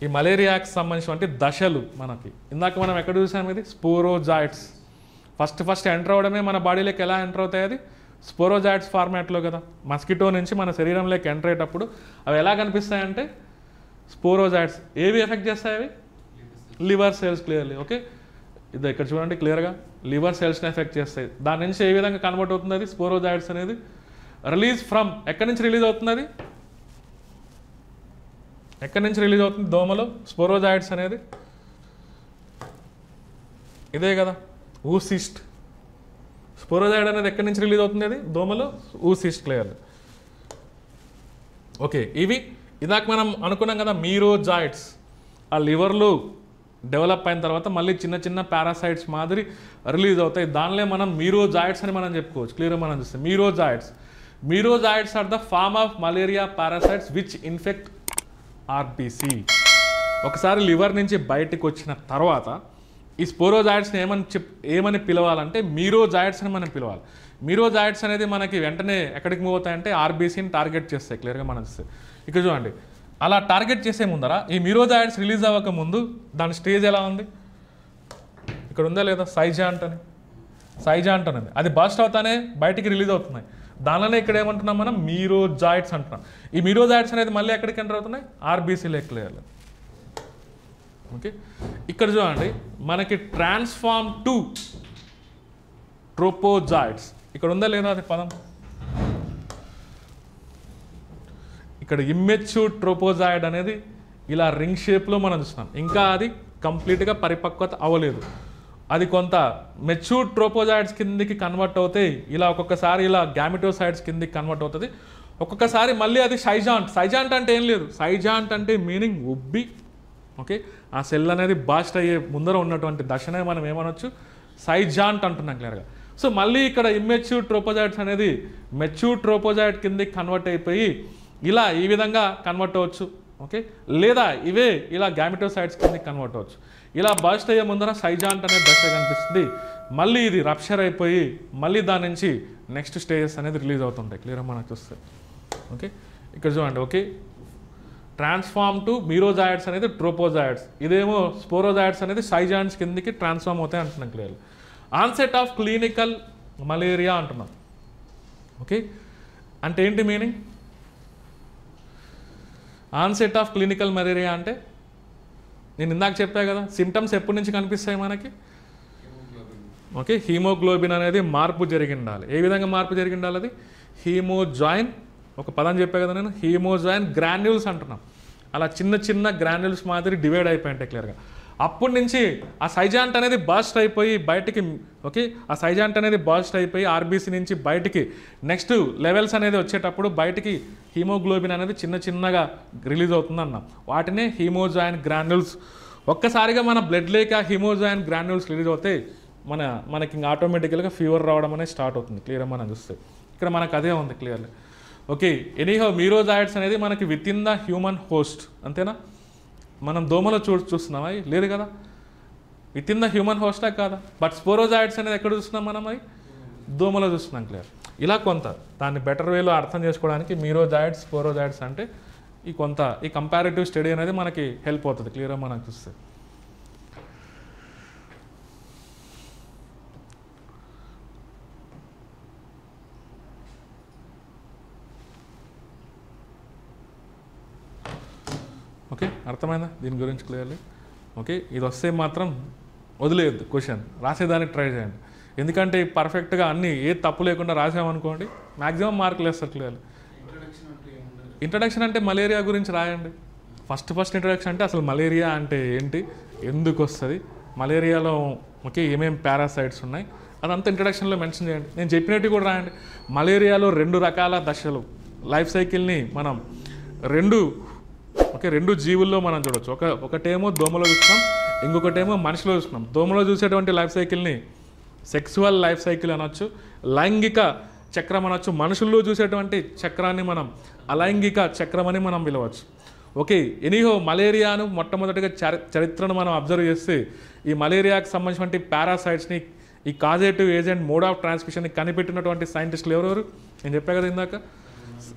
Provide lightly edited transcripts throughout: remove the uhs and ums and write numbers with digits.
ఈ మలేరియాకి సంబంధించినటువంటి దశలు మనకి ఇందాక మనం ఎక్కడ చూసాం ఇది స్పోరోజాయిడ్స్ ఫస్ట్ ఎంటర్ అవడమే మన బాడీలోకి ఎలా ఎంటర్ అవుతాయి అది స్పోరోజాయిడ్స్ ఫార్మాట్లో కదా మస్కిటో నుంచి మన శరీరంలోకి ఎంటర్ అయ్యేటప్పుడు అవి ఎలా కనిపిస్తాయంటే స్పోరోజాయిడ్స్ ఏవి ఎఫెక్ట్ చేస్తాయి అవి లివర్ సెల్స్ క్లియర్లీ ఓకే ఇది ఇక్కడ చూడండి క్లియర్గా లివర్ సెల్స్ని ఎఫెక్ట్ చేస్తాయి దాని నుంచి ఏ విధంగా కన్వర్ట్ అవుతుంది అది స్పోరోజాయిడ్స్ అనేది రిలీజ్ ఫ్రమ్ ఎక్కడి నుంచి రిలీజ్ అవుతుంది అది ఎక్కడి నుంచి రిలీజ్ అవుతుంది దోమలో స్పోరోజాయిడ్స్ అనేది ఇదే కదా ఊసిస్ట్ స్పోరోజాయిడ్ అనేది ఎక్కడి నుంచి రిలీజ్ అవుతుంది అది దోమలో ఊసిస్ట్ క్లియర్ ఓకే ఇవి ఇదాక మనం అనుకున్నాం కదా మీరోజాయిడ్స్ ఆ లివర్లో డెవలప్ అయిన తర్వాత మళ్ళీ చిన్న చిన్న పారాసైట్స్ మాదిరి రిలీజ్ అవుతాయి దానిలో మనం మీరోజాయిడ్స్ అని మనం చెప్పుకోవచ్చు క్లియర్గా మనం చూస్తే merozoites are the form of malaria parasites which infect RBC ఒకసారి లివర్ నుంచి బయటకు వచ్చిన తర్వాత ఈ స్పోరోజాయిడ్స్ని ఏమని పిలవాలంటే మీరోజాయిడ్స్ అని మనం పిలవాలి మీరోజాయిడ్స్ అనేది మనకి వెంటనే ఎక్కడికి మూవ్ అవుతాయంటే ఆర్బీసీని టార్గెట్ చేస్తాయి క్లియర్గా మనం చూస్తే ఇక్కడ చూడండి అలా టార్గెట్ చేసే ముందర ఈ మీరోజాయిడ్స్ రిలీజ్ అవ్వక ముందు దాని స్టేజ్ ఎలా ఉంది ఇక్కడ ఉందా లేదా సైజాంట్ అని అది బస్ట్ అవుతానే బయటికి రిలీజ్ అవుతున్నాయి దానిలోనే ఇక్కడ ఏమంటున్నాం మనం మీరోజాయిడ్స్ అంటున్నాం ఈ మీరోజాయిడ్స్ అనేది మళ్ళీ ఎక్కడికి ఎంటర్ అవుతున్నాయి ఆర్బీసీలో క్లియర్లో ఓకే ఇక్కడ చూడండి మనకి ట్రాన్స్ఫార్మ్ టు ట్రోపోజాయిడ్స్ ఇక్కడ ఉందా లేదా అది పదం ఇక్కడ ఇమ్మెచ్యూర్ ట్రోపోజాయిడ్ అనేది ఇలా రింగ్ షేప్లో మనం చూస్తున్నాం ఇంకా అది కంప్లీట్గా పరిపక్వత అవ్వలేదు అది కొంత మెచ్యూర్ ట్రోపోజాయిడ్స్ కిందికి కన్వర్ట్ అవుతాయి ఇలా ఒక్కొక్కసారి ఇలా గ్యామిటోసైడ్స్ కిందికి కన్వర్ట్ అవుతుంది ఒక్కొక్కసారి మళ్ళీ అది సైజాంట్ అంటే ఏం లేదు సైజాంట్ అంటే మీనింగ్ ఉబ్బి ఓకే ఆ సెల్ అనేది బాస్ట్ అయ్యే ముందర ఉన్నటువంటి దశనే మనం ఏమనొచ్చు సైజాంట్ అంటున్నాం క్లియర్గా సో మళ్ళీ ఇక్కడ ఇమ్మెచ్యూర్ ట్రోపోజాయిడ్స్ అనేది మెచ్యూర్ ట్రోపోజాయిడ్ కిందికి కన్వర్ట్ అయిపోయి ఇలా ఈ విధంగా కన్వర్ట్ అవ్వచ్చు ఓకే లేదా ఇవే ఇలా గ్యామిటోసైడ్స్ కిందకి కన్వర్ట్ అవ్వచ్చు ఇలా బస్ట్ అయ్యే ముందర సైజాంట్ అనే దశ కనిపిస్తుంది మళ్ళీ ఇది రప్చర్ అయిపోయి మళ్ళీ దాని నుంచి నెక్స్ట్ స్టేజెస్ అనేది రిలీజ్ అవుతుంటాయి క్లియర్గా మనకు చూస్తే ఓకే ఇక్కడ చూడండి ఓకే ట్రాన్స్ఫార్మ్ టు మీరోజాయిడ్స్ అనేది ట్రోపోజాయిడ్స్ ఇదేమో స్పోరోజాయిడ్స్ అనేది సైజాంట్స్ కిందకి ట్రాన్స్ఫార్మ్ అవుతాయి అంటున్నాం clearly onset of clinical malaria అంటున్నాం ఓకే అంటే ఏంటి meaning onset of clinical malaria అంటే నేను ఇందాక చెప్పా కదా సిమ్టమ్స్ ఎప్పటి నుంచి కనిపిస్తాయి మనకి ఓకే హీమోగ్లోబిన్ అనేది మార్పు జరిగి ఉండాలి ఏ విధంగా మార్పు జరిగి ఉండాలి అది హీమోజాయిన్ ఒక పదం చెప్పా కదా నేను హీమోజాయిన్ గ్రాన్యూల్స్ అంటున్నాం అలా చిన్న చిన్న గ్రాన్యూల్స్ మాదిరి డివైడ్ అయిపోయింటాయి క్లియర్గా అప్పటి నుంచి ఆ సైజాంట్ అనేది బస్ట్ అయిపోయి బయటికి ఓకే ఆ సైజాంట్ అనేది బస్ట్ అయిపోయి ఆర్బీసీ నుంచి బయటికి నెక్స్ట్ లెవెల్స్ అనేది వచ్చేటప్పుడు బయటికి హీమోగ్లోబిన్ అనేది చిన్న చిన్నగా రిలీజ్ అవుతుంది అన్నాం వాటినే హీమోజాయిన్ గ్రాన్యూల్స్ ఒక్కసారిగా మన బ్లడ్ లేక హీమోజాయిన్ గ్రాన్యూల్స్ రిలీజ్ అవుతే మనకి ఇంకా ఆటోమేటికల్గా ఫీవర్ రావడం అనేది స్టార్ట్ అవుతుంది క్లియర్గా మనం చూస్తే ఇక్కడ మనకు అదే ఉంది క్లియర్లీ ఓకే ఎనీహౌ మీరోజాయిడ్స్ అనేది మనకి with in the human host అంతేనా మనం దోమలో చూస్తున్నాం అవి లేదు కదా విత్ ఇన్ ద హ్యూమన్ హోస్టా కాదా బట్ స్పోరోజాయిడ్స్ అనేది ఎక్కడ చూస్తున్నాం మనం అవి దోమలో చూస్తున్నాం క్లియర్ ఇలా కొంత దాన్ని బెటర్ వేలో అర్థం చేసుకోవడానికి మీరోజాయిడ్స్ స్పోరోజాయిడ్స్ అంటే ఈ కంపారిటివ్ స్టడీ అనేది మనకి హెల్ప్ అవుతుంది క్లియర్గా మనం చూస్తే ఓకే అర్థమైందా దీని గురించి క్లియర్లీ ఓకే ఇది వస్తే మాత్రం వదిలేయద్దు క్వశ్చన్ రాసేదానికి ట్రై చేయండి ఎందుకంటే పర్ఫెక్ట్గా అన్నీ ఏ తప్పు లేకుండా రాసామనుకోండి మ్యాక్సిమం మార్కులు వేస్తారు క్లియర్లీ ఇంట్రడక్షన్ అంటే మలేరియా గురించి రాయండి ఫస్ట్ ఇంట్రడక్షన్ అంటే అసలు మలేరియా అంటే ఏంటి ఎందుకు వస్తుంది మలేరియాలో ఓకే ఏమేమి పారాసైట్స్ ఉన్నాయి అదంతా ఇంట్రడక్షన్లో మెన్షన్ చేయండి నేను చెప్పినట్టు కూడా రాయండి మలేరియాలో 2 రకాల దశలు లైఫ్ సైకిల్ని మనం రెండు జీవుల్లో మనం చూడవచ్చు ఒకటేమో దోమలో చూస్తున్నాం ఇంకొకటేమో మనిషిలో చూస్తున్నాం దోమలో చూసేటువంటి లైఫ్ సైకిల్ని సెక్సువల్ లైఫ్ సైకిల్ అనొచ్చు లైంగిక చక్రం అనొచ్చు మనుషుల్లో చూసేటువంటి చక్రాన్ని మనం అలైంగిక చక్రం అని మనం పిలవచ్చు ఓకే ఎనీహో మలేరియాను మొట్టమొదటిగా చరిత్రను మనం అబ్జర్వ్ చేస్తే ఈ మలేరియాకి సంబంధించినటువంటి పారాసైట్స్ని ఈ కాజేటివ్ ఏజెంట్ మోడ్ ఆఫ్ ట్రాన్స్మిషన్ని కనిపెట్టినటువంటి సైంటిస్టులు ఎవరెవరు నేను చెప్పా కదా ఇందాక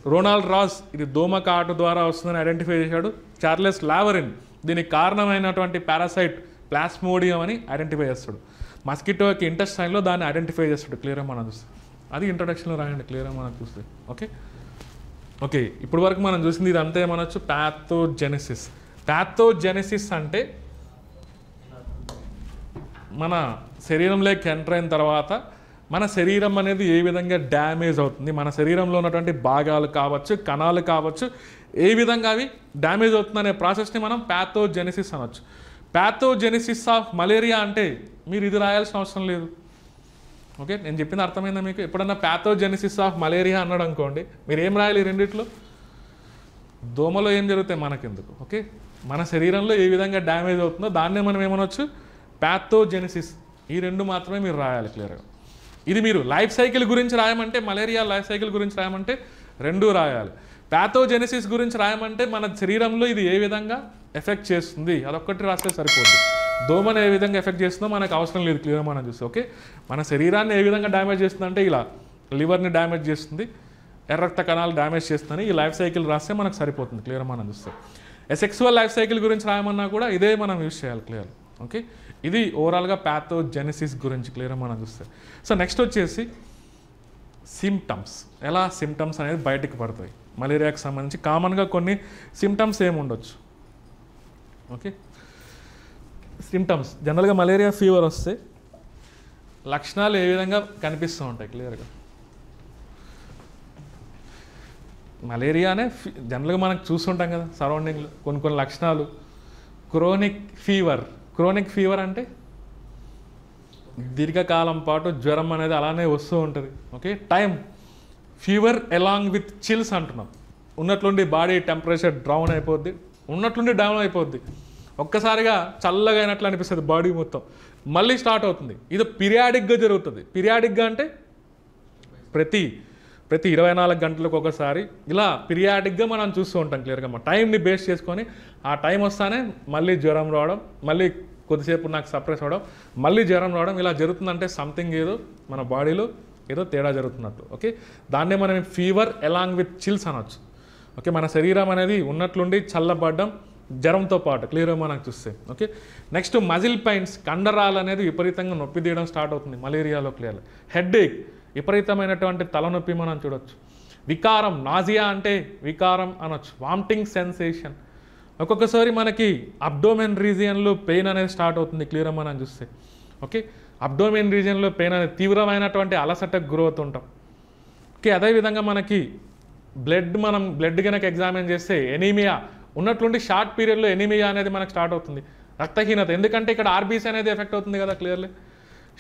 రోనాల్డ్ రాస్ ఇది దోమ కాటు ద్వారా వస్తుందని ఐడెంటిఫై చేశాడు చార్లెస్ లావరిన్ దీనికి కారణమైనటువంటి పారాసైట్ ప్లాస్మోడియం అని ఐడెంటిఫై చేస్తాడు. మస్కిటోకి ఇంటెస్టైన్లో దాన్ని ఐడెంటిఫై చేస్తాడు. క్లియర్గా మనం చూస్తే అది ఇంట్రడక్షన్లో రాయండి. క్లియర్గా మనం చూస్తే ఓకే ఇప్పుడు వరకు మనం చూసింది ఇది అంతే ఏమనొచ్చు, ప్యాథోజెనసిస్. ప్యాథోజెనసిస్ అంటే మన శరీరంలోకి ఎంటర్ అయిన తర్వాత మన శరీరం అనేది ఏ విధంగా డ్యామేజ్ అవుతుంది, మన శరీరంలో ఉన్నటువంటి భాగాలు కావచ్చు, కణాలు కావచ్చు, ఏ విధంగా అవి డ్యామేజ్ అవుతుంది అనే ప్రాసెస్ని మనం ప్యాథోజెనసిస్ అనొచ్చు. ప్యాథోజెనసిస్ ఆఫ్ మలేరియా అంటే మీరు ఇది రాయాల్సిన అవసరం లేదు. ఓకే, నేను చెప్పింది అర్థమైందా మీకు? ఎప్పుడన్నా ప్యాథోజెనసిస్ ఆఫ్ మలేరియా అన్నాడు అనుకోండి, మీరు ఏం రాయాలి? రెండిట్లో దోమలో ఏం జరుగుతాయి మనకెందుకు? ఓకే, మన శరీరంలో ఏ విధంగా డ్యామేజ్ అవుతుందో దాన్నే మనం ఏమనొచ్చు, ప్యాథోజెనసిస్. ఈ రెండు మాత్రమే మీరు రాయాలి క్లియర్గా. ఇది మీరు లైఫ్ సైకిల్ గురించి రాయమంటే, మలేరియా లైఫ్ సైకిల్ గురించి రాయమంటే రెండూ రాయాలి. ప్యాథోజెనసిస్ గురించి రాయమంటే మన శరీరంలో ఇది ఏ విధంగా ఎఫెక్ట్ చేస్తుంది అదొక్కటి రాస్తే సరిపోతుంది. దోమను ఏ విధంగా ఎఫెక్ట్ చేస్తుందో మనకు అవసరం లేదు. క్లియర్గా మనం చూస్తే ఓకే, మన శరీరాన్ని ఏ విధంగా డ్యామేజ్ చేస్తుందంటే ఇలా లివర్ని డ్యామేజ్ చేస్తుంది, ఎర్రక్త కణాలు డ్యామేజ్ చేస్తుందని ఈ లైఫ్ సైకిల్ రాస్తే మనకు సరిపోతుంది. క్లియర్గా మనం చూస్తే సెక్సువల్ లైఫ్ సైకిల్ గురించి రాయమన్నా కూడా ఇదే మనం యూజ్ చేయాలి. క్లియర్ ఓకే, ఇది ఓవరాల్గా ప్యాథోజెనసిస్ గురించి క్లియర్గా మనం చూస్తే. సో నెక్స్ట్ వచ్చేసి సిమ్టమ్స్. ఎలా సిమ్టమ్స్ అనేది బయటికి పడతాయి మలేరియాకి సంబంధించి. కామన్గా కొన్ని సిమ్టమ్స్ ఏమి ఉండొచ్చు. ఓకే, సిమ్టమ్స్ జనరల్గా మలేరియా ఫీవర్ వస్తే లక్షణాలు ఏ విధంగా కనిపిస్తూ ఉంటాయి క్లియర్గా. మలేరియానే జనరల్గా మనకు చూస్తుంటాం కదా సరౌండింగ్లో కొన్ని లక్షణాలు. క్రోనిక్ ఫీవర్ అంటే దీర్ఘకాలం పాటు జ్వరం అనేది అలానే వస్తూ ఉంటుంది. Okay, time fever along with chills అంటున్నాం. ఉన్నట్లుండి బాడీ టెంపరేచర్ డౌన్ అయిపోద్ది, ఒక్కసారిగా చల్లగా అయినట్లు అనిపిస్తుంది బాడీ మొత్తం, మళ్ళీ స్టార్ట్ అవుతుంది. ఇది పీరియాడిక్గా జరుగుతుంది. పీరియాడిక్గా అంటే ప్రతి 24 గంటలకు ఒకసారి ఇలా పీరియాడిక్గా మనం చూస్తూ ఉంటాం క్లియర్గా. మన టైంని బేస్ చేసుకొని ఆ టైం వస్తానే మళ్ళీ జ్వరం రావడం, మళ్ళీ కొద్దిసేపు నాకు సప్రెస్ అవ్వడం, మళ్ళీ జ్వరం రావడం, ఇలా జరుగుతుందంటే సంథింగ్ ఏదో మన బాడీలో ఏదో తేడా జరుగుతున్నట్టు. ఓకే, దాన్నే మనం ఫీవర్ అలాంగ్ విత్ చిల్స్ అనొచ్చు. ఓకే, మన శరీరం అనేది ఉన్నట్లుండి చల్లబడ్డం జ్వరంతో పాటు క్లియర్గా మనకు చూస్తే. ఓకే, నెక్స్ట్ మజిల్ పెయిన్స్, కండరాలు అనేది విపరీతంగా నొప్పి తీయడం స్టార్ట్ అవుతుంది మలేరియాలో క్లియర్గా. హెడ్ఏక్, విపరీతమైనటువంటి తలనొప్పి మనం చూడొచ్చు. వికారం, నాజియా అంటే వికారం అనొచ్చు. వామిటింగ్ సెన్సేషన్, ఒక్కొక్కసారి మనకి అబ్డోమెన్ రీజియన్లో పెయిన్ అనేది స్టార్ట్ అవుతుంది క్లియర్గా మనం చూస్తే. ఓకే, అబ్డోమెన్ రీజియన్లో పెయిన్ అనేది తీవ్రమైనటువంటి అలసటకు గురవుతూ ఉంటాం. ఓకే, అదేవిధంగా మనకి బ్లడ్ కనుక ఎగ్జామిన్ చేస్తే ఎనీమియా ఉన్నట్లుండి షార్ట్ పీరియడ్లో ఎనీమియా అనేది మనకు స్టార్ట్ అవుతుంది. రక్తహీనత, ఎందుకంటే ఇక్కడ ఆర్బీసీ అనేది ఎఫెక్ట్ అవుతుంది కదా క్లియర్లీ.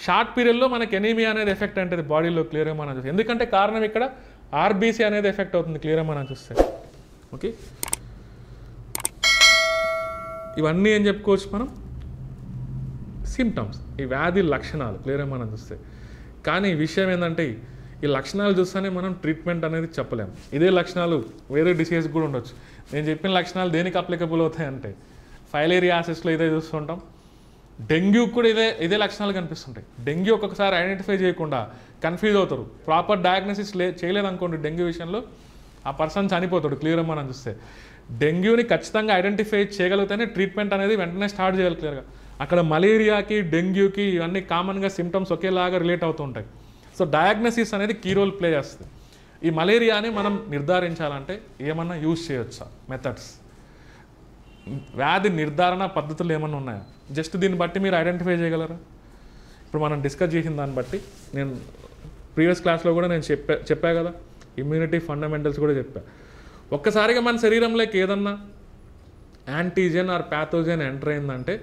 షార్ట్ పీరియడ్లో మనకి ఎనీమియా అనేది ఎఫెక్ట్ అంటే బాడీలో క్లియర్గా మనం చూస్తే, ఎందుకంటే కారణం ఇక్కడ ఆర్బీసీ అనేది ఎఫెక్ట్ అవుతుంది క్లియర్గా మనం చూస్తే. ఓకే, ఇవన్నీ ఏం చెప్పుకోవచ్చు మనం, సిమ్టమ్స్, ఈ వ్యాధి లక్షణాలు క్లియర్గా మనం చూస్తే. కానీ విషయం ఏంటంటే ఈ లక్షణాలు చూస్తేనే మనం ట్రీట్మెంట్ అనేది చెప్పలేము. ఇదే లక్షణాలు వేరే డిసీజ్ కూడా ఉండొచ్చు. నేను చెప్పిన లక్షణాలు దేనికి అప్లికబుల్ అవుతాయంటే ఫైలేరియాసిస్లో ఇదే చూస్తుంటాం, డెంగ్యూ కూడా ఇదే లక్షణాలు కనిపిస్తుంటాయి. డెంగ్యూ ఒక్కొక్కసారి ఐడెంటిఫై చేయకుండా కన్ఫ్యూజ్ అవుతారు. ప్రాపర్ డయాగ్నోసిస్ చేయలేదనుకోండి డెంగ్యూ విషయంలో, ఆ పర్సన్ చనిపోతాడు క్లియర్గా మనం చూస్తే. డెంగ్యూని ఖచ్చితంగా ఐడెంటిఫై చేయగలిగితేనే ట్రీట్మెంట్ అనేది వెంటనే స్టార్ట్ చేయాలి క్లియర్గా. అక్కడ మలేరియాకి డెంగ్యూకి ఇవన్నీ కామన్గా సిమ్టమ్స్ ఒకేలాగా రిలేట్ అవుతూ ఉంటాయి. సో డయాగ్నోసిస్ అనేది కీ రోల్ ప్లే చేస్తుంది. ఈ మలేరియాని మనం నిర్ధారించాలంటే ఏమన్నా యూజ్ చేయొచ్చా మెథడ్స్, వ్యాధి నిర్ధారణ పద్ధతులు ఏమన్నా ఉన్నాయా? జస్ట్ దీన్ని బట్టి మీరు ఐడెంటిఫై చేయగలరా? ఇప్పుడు మనం డిస్కస్ చేసిన దాన్ని బట్టి, నేను ప్రీవియస్ క్లాస్లో కూడా నేను చెప్పా కదా, ఇమ్యూనిటీ ఫండమెంటల్స్ కూడా చెప్పా. ఒక్కసారిగా మన శరీరంలోకి ఏదన్నా యాంటీజెన్ ఆర్ ప్యాథోజెన్ ఎంటర్ అయిందంటే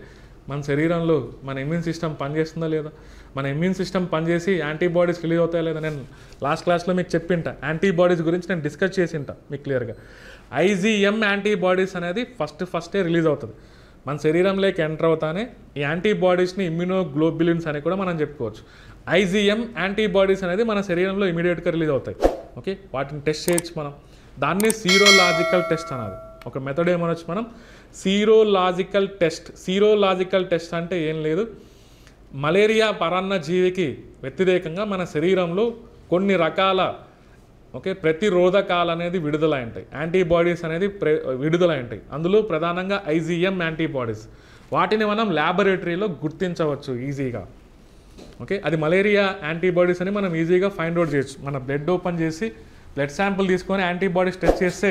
మన శరీరంలో మన ఇమ్యూన్ సిస్టమ్ పనిచేస్తుందా లేదా, మన ఇమ్యూన్ సిస్టమ్ పనిచేసి యాంటీబాడీస్ రిలీజ్ అవుతాయా లేదా. నేను లాస్ట్ క్లాస్లో మీకు చెప్పింటా, యాంటీబాడీస్ గురించి నేను డిస్కస్ చేసింటా మీకు క్లియర్గా. ఐజీఎం యాంటీబాడీస్ అనేది ఫస్టే రిలీజ్ అవుతుంది మన శరీరంలోకి ఎంటర్ అవుతానే. ఈ యాంటీబాడీస్ని ఇమ్యూనోగ్లోబులిన్స్ అని కూడా మనం చెప్పుకోవచ్చు. ఐజీఎం యాంటీబాడీస్ అనేది మన శరీరంలో ఇమీడియట్గా రిలీజ్ అవుతాయి. ఓకే, వాటిని టెస్ట్ చేయొచ్చు మనం. దాన్ని సీరోలాజికల్ టెస్ట్ అన్నది ఒక మెథడ్ ఏమనొచ్చు మనం, సీరోలాజికల్ టెస్ట్ అంటే ఏం లేదు, మలేరియా పరాన్న జీవికి వ్యతిరేకంగా మన శరీరంలో కొన్ని రకాల ఓకే, ప్రతిరోధకాలు అనేది విడుదల ఉంటాయి, యాంటీబాడీస్ అనేది విడుదల ఉంటాయి. అందులో ప్రధానంగా IgM యాంటీబాడీస్. వాటిని మనం ల్యాబొరేటరీలో గుర్తించవచ్చు ఈజీగా. ఓకే, అది మలేరియా యాంటీబాడీస్ అని మనం ఈజీగా ఫైండ్ అవుట్ చేయొచ్చు. మన బ్లడ్ ఓపెన్ చేసి బ్లడ్ శాంపుల్ తీసుకొని యాంటీబాడీస్ టెస్ట్ చేస్తే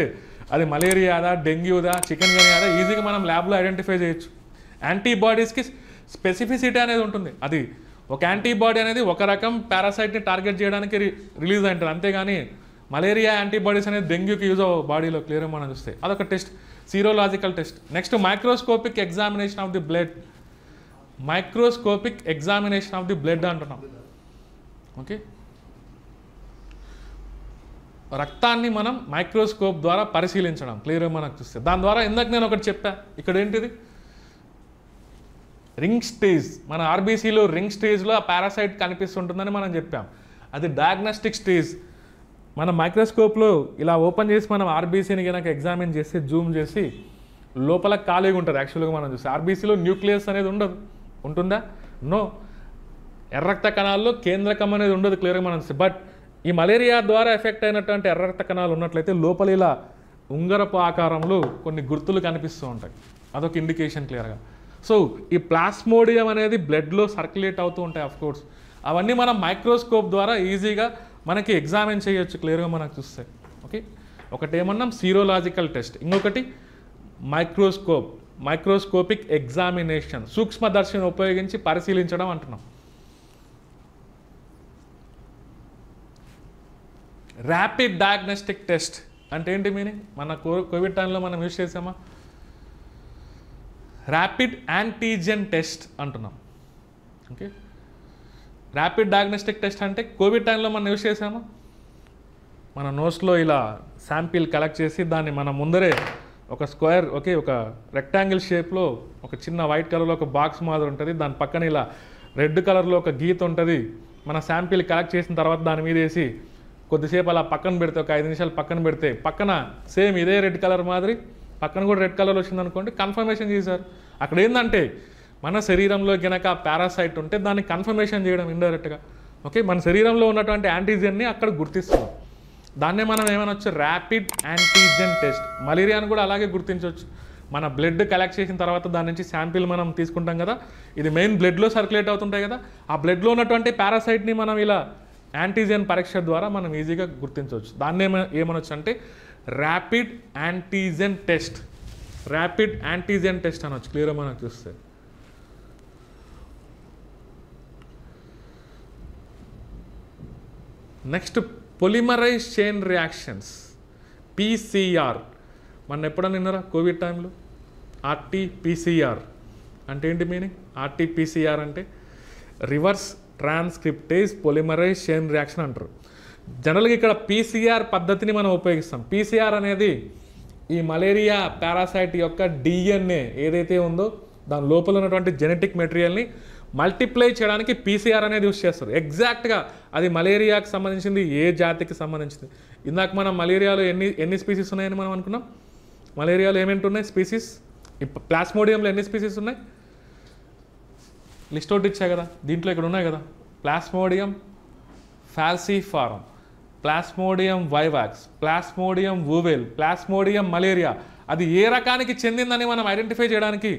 అది మలేరియాదా, డెంగ్యూదా, చికెన్ గనియాదా ఈజీగా మనం ల్యాబ్లో ఐడెంటిఫై చేయొచ్చు. యాంటీబాడీస్కి స్పెసిఫిసిటీ అనేది ఉంటుంది. అది ఒక యాంటీబాడీ అనేది ఒక రకం పారాసైట్ని టార్గెట్ చేయడానికి రిలీజ్ అయింటుంది, అంతేగాని మలేరియా యాంటీబాడీస్ అనేది డెంగ్యూకి యూజ్ అవ్వ బాడీలో క్లియర్గా మనం చూస్తే. అదొక test, serological test. Next microscopic examination of the blood. Microscopic examination of the blood అంటున్నాం. ఓకే, రక్తాన్ని మనం మైక్రోస్కోప్ ద్వారా పరిశీలించడం క్లియర్గా మనకు చూస్తే. దాని ద్వారా ఇందాక నేను ఒకటి చెప్పా, ఇక్కడ ఏంటిది రింగ్ స్టేజ్. మన ఆర్బీసీలో రింగ్ స్టేజ్లో ఆ పారాసైట్ కనిపిస్తుంటుందని మనం చెప్పాం. అది డయాగ్నోస్టిక్ స్టేజ్. మన మైక్రోస్కోప్లో ఇలా ఓపెన్ చేసి మనం ఆర్బీసీని కనుక ఎగ్జామిన్ చేసి జూమ్ చేసి లోపల ఖాళీగా ఉంటుంది. యాక్చువల్గా మనం చూస్తే ఆర్బీసీలో న్యూక్లియస్ అనేది ఉండదు. ఉంటుందా? నో. ఎర్ర రక్త కణాల్లో కేంద్రకం అనేది ఉండదు క్లియర్గా మనం చూస్తే. బట్ ఈ మలేరియా ద్వారా ఎఫెక్ట్ అయినటువంటి ఎర్ర రక్త కణాలు ఉన్నట్లయితే లోపల ఇలా ఉంగరపు ఆకారంలో కొన్ని గుర్తులు కనిపిస్తూ ఉంటాయి. అదొక ఇండికేషన్ క్లియర్గా. సో ఈ ప్లాస్మోడియం అనేది బ్లడ్లో సర్క్యులేట్ అవుతూ ఉంటాయి ఆఫ్ కోర్స్. అవన్నీ మనం మైక్రోస్కోప్ ద్వారా ఈజీగా మనకి ఎగ్జామిన్ చేయొచ్చు క్లియర్గా మనకు చూస్తే. ఓకే, ఒకటి ఏమన్నాం సీరోలాజికల్ టెస్ట్, ఇంకొకటి మైక్రోస్కోపిక్ ఎగ్జామినేషన్, సూక్ష్మదర్శిని ఉపయోగించి పరిశీలించడం అంటున్నాం. ర్యాపిడ్ డయాగ్నోస్టిక్ టెస్ట్ అంటే ఏంటి మీనింగ్? మన కోవిడ్ టైంలో మనం యూజ్ చేసామా? ర్యాపిడ్ యాంటీజెన్ టెస్ట్ అంటున్నాం. ఓకే, ర్యాపిడ్ డయాగ్నోస్టిక్ టెస్ట్ అంటే కోవిడ్ టైంలో మనం యూజ్ చేసామా? మన నోస్లో ఇలా శాంపిల్ కలెక్ట్ చేసి దాన్ని మన ముందరే ఒక స్క్వేర్, ఓకే, ఒక రెక్టాంగిల్ షేప్లో ఒక చిన్న వైట్ కలర్లో ఒక బాక్స్ మాదిరి ఉంటుంది, దాని పక్కన ఇలా రెడ్ కలర్లో ఒక గీత ఉంటుంది. మన శాంపిల్ కలెక్ట్ చేసిన తర్వాత దాని మీద వేసి కొద్దిసేపు అలా పక్కన పెడితే, ఒక 5 నిమిషాలు పక్కన పెడితే పక్కన సేమ్ ఇదే రెడ్ కలర్ మాదిరి పక్కన కూడా రెడ్ కలర్ వచ్చింది అనుకోండి, కన్ఫర్మేషన్ చేశారు. అక్కడ ఏంటంటే మన శరీరంలో కనుక పారాసైట్ ఉంటే దాన్ని కన్ఫర్మేషన్ చేయడం ఇండైరెక్ట్గా. ఓకే, మన శరీరంలో ఉన్నటువంటి యాంటీజెన్ని అక్కడ గుర్తిస్తున్నాం. దాన్నే మనం ఏమనొచ్చు, ర్యాపిడ్ యాంటీజెన్ టెస్ట్. మలేరియాను కూడా అలాగే గుర్తించవచ్చు. మన బ్లడ్ కలెక్ట్ చేసిన తర్వాత దాని నుంచి శాంపిల్ మనం తీసుకుంటాం కదా, ఇది మెయిన్ బ్లడ్లో సర్క్యులేట్ అవుతుంటాయి కదా, ఆ బ్లడ్లో ఉన్నటువంటి పారాసైట్ని మనం ఇలా యాంటీజెన్ పరీక్ష ద్వారా మనం ఈజీగా గుర్తించవచ్చు. దాన్ని ఏమనొచ్చు అంటే rapid antigen test. Rapid antigen test అనొచ్చు క్లియర్గా మనకు చూస్తే. Next polymerise chain reactions, PCR. మన ఎప్పుడన్నా విన్నారా కోవిడ్ టైంలో? RT-PCR అంటే ఏంటి మీనింగ్? RT-PCR అంటే reverse transcriptase polymerise chain reaction అంటారు. జనరల్గా ఇక్కడ PCR పద్ధతిని మనం ఉపయోగిస్తాం. PCR అనేది ఈ మలేరియా పారాసైట్ యొక్క DNA ఏదైతే ఉందో దాని లోపల ఉన్నటువంటి జెనెటిక్ మెటీరియల్ని మల్టిప్లై చేయడానికి PCR అనేది యూస్ చేస్తారు. ఎగ్జాక్ట్గా అది మలేరియాకి సంబంధించింది, ఏ జాతికి సంబంధించింది. ఇందాక మనం మలేరియాలో ఎన్ని స్పీసీస్ ఉన్నాయని మనం అనుకున్నాం. మలేరియాలో ఏమేంటి ఉన్నాయి స్పీసీస్? ప్లాస్మోడియంలో ఎన్ని స్పీసీస్ ఉన్నాయి? లిస్ట్ అవుట్ ఇచ్చా కదా, దీంట్లో ఇక్కడ ఉన్నాయి కదా. Plasmodium falciparum, plasmodium vivax, plasmodium ovale, plasmodium malariae. అది ఏ రకానికి చెందిందని మనం ఐడెంటిఫై చేయడానికి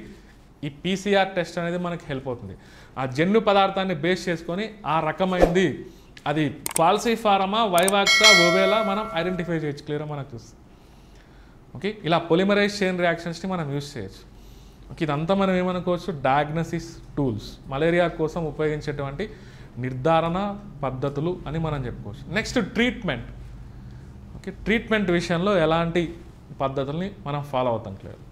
ఈ PCR టెస్ట్ అనేది మనకి హెల్ప్ అవుతుంది. ఆ జన్యు పదార్థాన్ని బేస్ చేసుకొని ఆ రకమైంది అది ఫాల్సిఫారమా, వైవాక్సా, వూవెలా మనం ఐడెంటిఫై చేయొచ్చు క్లియర్గా మనకు చూస్తుంది. ఓకే, ఇలా పొలిమరైజ్ చైన్ రియాక్షన్స్ని మనం యూజ్ చేయొచ్చు. ఓకే, ఇదంతా మనం ఏమనుకోవచ్చు, డయాగ్నోసిస్ టూల్స్, మలేరియా కోసం ఉపయోగించేటువంటి నిర్ధారణ పద్ధతులు అని మనం చెప్పుకోవచ్చు. Next treatment. ఓకే, ట్రీట్మెంట్ విషయంలో ఎలాంటి పద్ధతుల్ని మనం ఫాలో అవుతాం క్లియర్.